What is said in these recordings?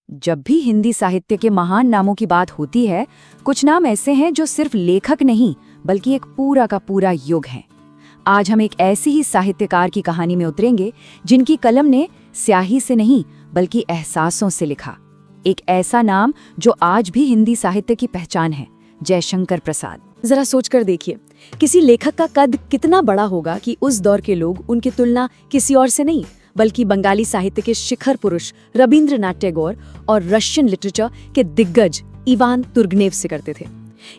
जब भी हिंदी साहित्य के महान नामों की बात होती है, कुछ नाम ऐसे हैं जो सिर्फ लेखक नहीं बल्कि एक पूरा का पूरा युग है। आज हम एक ऐसी ही साहित्यकार की कहानी में उतरेंगे जिनकी कलम ने स्याही से नहीं बल्कि एहसासों से लिखा। एक ऐसा नाम जो आज भी हिंदी साहित्य की पहचान है, जयशंकर प्रसाद। जरा सोचकर देखिए, किसी लेखक का कद कितना बड़ा होगा कि उस दौर के लोग उनकी तुलना किसी और से नहीं बल्कि बंगाली साहित्य के शिखर पुरुष रविंद्रनाथ टैगोर और रशियन लिटरेचर के दिग्गज इवान तुर्गनेव से करते थे।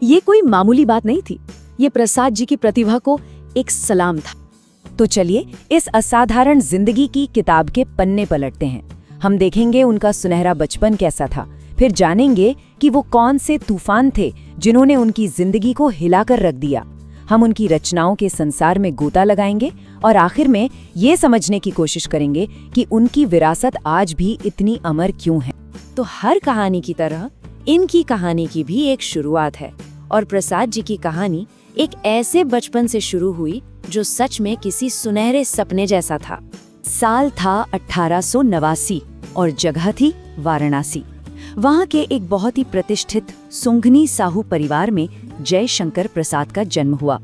ये कोई मामूली बात नहीं थी, ये प्रसाद जी की प्रतिभा को एक सलाम था। तो चलिए इस असाधारण जिंदगी की किताब के पन्ने पलटते हैं। हम देखेंगे उनका सुनहरा बचपन कैसा था, फिर जानेंगे कि वो कौन से तूफान थे जिन्होंने उनकी जिंदगी को हिलाकर रख दिया। हम उनकी रचनाओं के संसार में गोता लगाएंगे और आखिर में ये समझने की कोशिश करेंगे कि उनकी विरासत आज भी इतनी अमर क्यों है। तो हर कहानी की तरह इनकी कहानी की भी एक शुरुआत है और प्रसाद जी की कहानी एक ऐसे बचपन से शुरू हुई जो सच में किसी सुनहरे सपने जैसा था। साल था 1889 और जगह थी वाराणसी। वहाँ के एक बहुत ही प्रतिष्ठित सुंघनी साहू परिवार में जयशंकर प्रसाद का जन्म हुआ।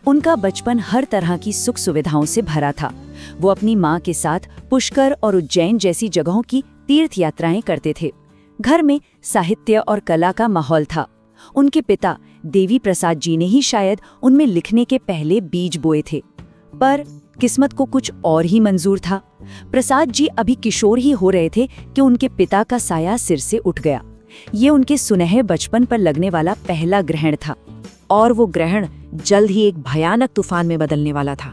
उनका बचपन हर तरह की सुख सुविधाओं से भरा था। वो अपनी माँ के साथ पुष्कर और उज्जैन जैसी जगहों की तीर्थ यात्राएं करते थे। घर में साहित्य और कला का माहौल था। उनके पिता देवी प्रसाद जी ने ही शायद उनमें लिखने के पहले बीज बोए थे, पर किस्मत को कुछ और ही मंजूर था। प्रसाद जी अभी किशोर ही हो रहे थे कि उनके पिता का साया सिर से उठ गया। ये उनके सुनहरे बचपन पर लगने वाला पहला ग्रहण था और वो ग्रहण जल्द ही एक भयानक तूफान में बदलने वाला था।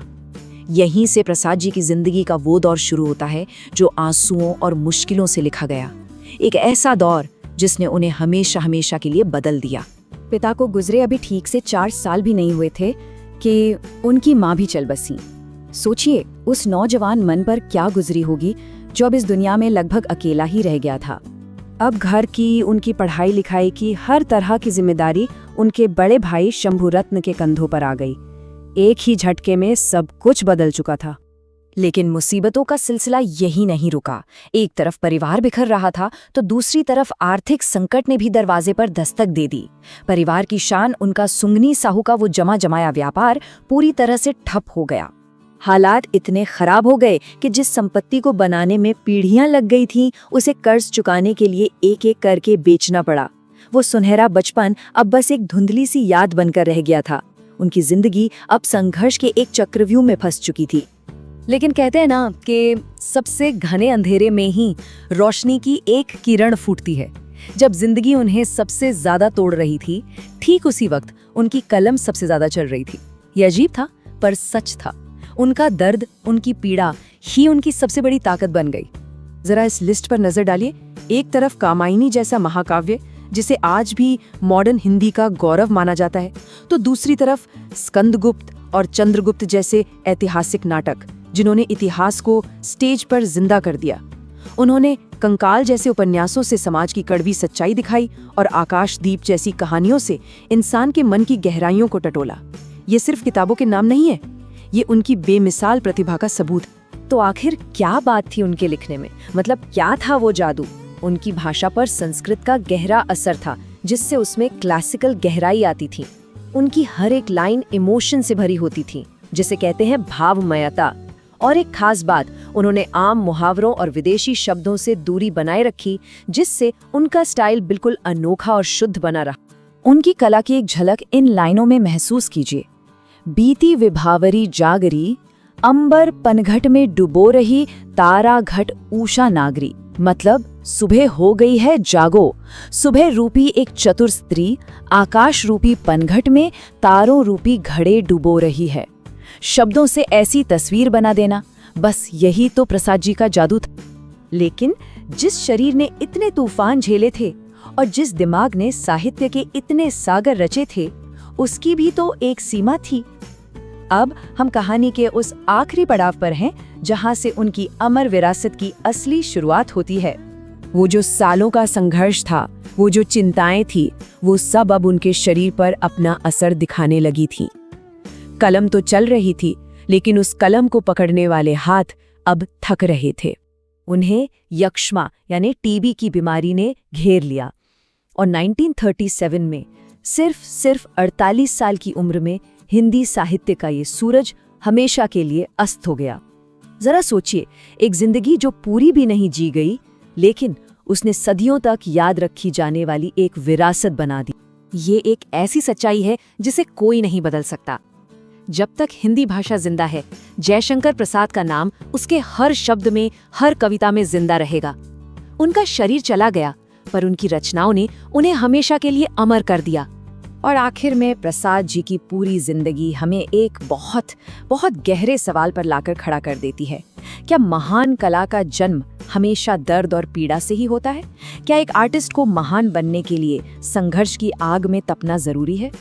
यहीं से प्रसाद जी की जिंदगी का वो दौर शुरू होता है जो आंसुओं और मुश्किलों से लिखा गया। एक ऐसा दौर जिसने उन्हें हमेशा हमेशा के लिए बदल दिया। पिता को गुजरे अभी ठीक से 4 साल भी नहीं हुए थे कि उनकी माँ भी चल बसी। सोचिए उस नौजवान मन पर क्या गुजरी होगी जो अब इस दुनिया में लगभग अकेला ही रह गया था। अब घर की, उनकी पढ़ाई लिखाई की हर तरह की जिम्मेदारी उनके बड़े भाई शंभू रत्न के कंधों पर आ गई। एक ही झटके में सब कुछ बदल चुका था। लेकिन मुसीबतों का सिलसिला यही नहीं रुका। एक तरफ परिवार बिखर रहा था तो दूसरी तरफ आर्थिक संकट ने भी दरवाजे पर दस्तक दे दी। परिवार की शान, उनका सुंघनी साहू का वो जमा जमाया व्यापार पूरी तरह से ठप हो गया। हालात इतने खराब हो गए कि जिस संपत्ति को बनाने में पीढ़ियां लग गई थीं, उसे कर्ज चुकाने के लिए एक एक करके बेचना पड़ा। वो सुनहरा बचपन अब बस एक धुंधली सी याद बनकर रह गया था। उनकी जिंदगी अब संघर्ष के एक चक्रव्यूह में फंस चुकी थी। लेकिन कहते हैं ना कि सबसे घने अंधेरे में ही रोशनी की एक किरण फूटती है। जब जिंदगी उन्हें सबसे ज्यादा तोड़ रही थी, ठीक उसी वक्त उनकी कलम सबसे ज्यादा चल रही थी। ये अजीब था पर सच था। उनका दर्द, उनकी पीड़ा ही उनकी सबसे बड़ी ताकत बन गई। जरा इस लिस्ट पर नजर डालिए। एक तरफ कामायनी जैसा महाकाव्य जिसे आज भी मॉडर्न हिंदी का गौरव माना जाता है, तो दूसरी तरफ स्कंदगुप्त और चंद्रगुप्त जैसे ऐतिहासिक नाटक जिन्होंने इतिहास को स्टेज पर जिंदा कर दिया। उन्होंने कंकाल जैसे उपन्यासों से समाज की कड़वी सच्चाई दिखाई और आकाशदीप जैसी कहानियों से इंसान के मन की गहराइयों को टटोला। ये सिर्फ किताबों के नाम नहीं है, ये उनकी बेमिसाल प्रतिभा का सबूत। तो आखिर क्या बात थी उनके लिखने में? मतलब क्या था वो जादू? उनकी भाषा पर संस्कृत का गहरा असर था जिससे उसमें क्लासिकल गहराई आती थी। उनकी हर एक लाइन इमोशन से भरी होती थी, जिसे कहते हैं भावमयता। और एक खास बात, उन्होंने आम मुहावरों और विदेशी शब्दों से दूरी बनाए रखी, जिससे उनका स्टाइल बिल्कुल अनोखा और शुद्ध बना रहा। उनकी कला की एक झलक इन लाइनों में महसूस कीजिए। बीती विभावरी जागरी, अंबर पनघट में डुबो रही तारा घट ऊषा नागरी। मतलब सुबह हो गई है, जागो। सुबह रूपी एक चतुर स्त्री आकाश रूपी पनघट में तारों रूपी घड़े डुबो रही है। शब्दों से ऐसी तस्वीर बना देना, बस यही तो प्रसाद जी का जादू था। लेकिन जिस शरीर ने इतने तूफान झेले थे और जिस दिमाग ने साहित्य के इतने सागर रचे थे, उसकी भी तो एक सीमा थी। अब हम कहानी के उस आखिरी पड़ाव पर हैं जहां से उनकी अमर विरासत की असली शुरुआत होती है। वो जो सालों का संघर्ष था, वो जो चिंताएं थी, वो सब अब उनके शरीर पर अपना असर दिखाने लगी थी। कलम तो चल रही थी, लेकिन उस कलम को पकड़ने वाले हाथ अब थक रहे थे। उन्हें यक्ष्मा यानी टीबी की बीमारी ने घेर लिया और 1937 में सिर्फ 48 साल की उम्र में हिंदी साहित्य का ये सूरज हमेशा के लिए अस्त हो गया। जरा सोचिए, एक जिंदगी जो पूरी भी नहीं जी गई, लेकिन उसने सदियों तक याद रखी जाने वाली एक विरासत बना दी। ये एक ऐसी सच्चाई है जिसे कोई नहीं बदल सकता। जब तक हिंदी भाषा जिंदा है, जयशंकर प्रसाद का नाम उसके हर शब्द में, हर कविता में जिंदा रहेगा। उनका शरीर चला गया, पर उनकी रचनाओं ने उन्हें हमेशा के लिए अमर कर दिया। और आखिर में प्रसाद जी की पूरी जिंदगी हमें एक बहुत बहुत गहरे सवाल पर लाकर खड़ा कर देती है। क्या महान कला का जन्म हमेशा दर्द और पीड़ा से ही होता है? क्या एक आर्टिस्ट को महान बनने के लिए संघर्ष की आग में तपना जरूरी है?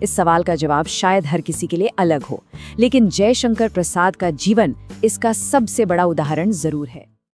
इस सवाल का जवाब शायद हर किसी के लिए अलग हो, लेकिन जयशंकर प्रसाद का जीवन इसका सबसे बड़ा उदाहरण जरूर है।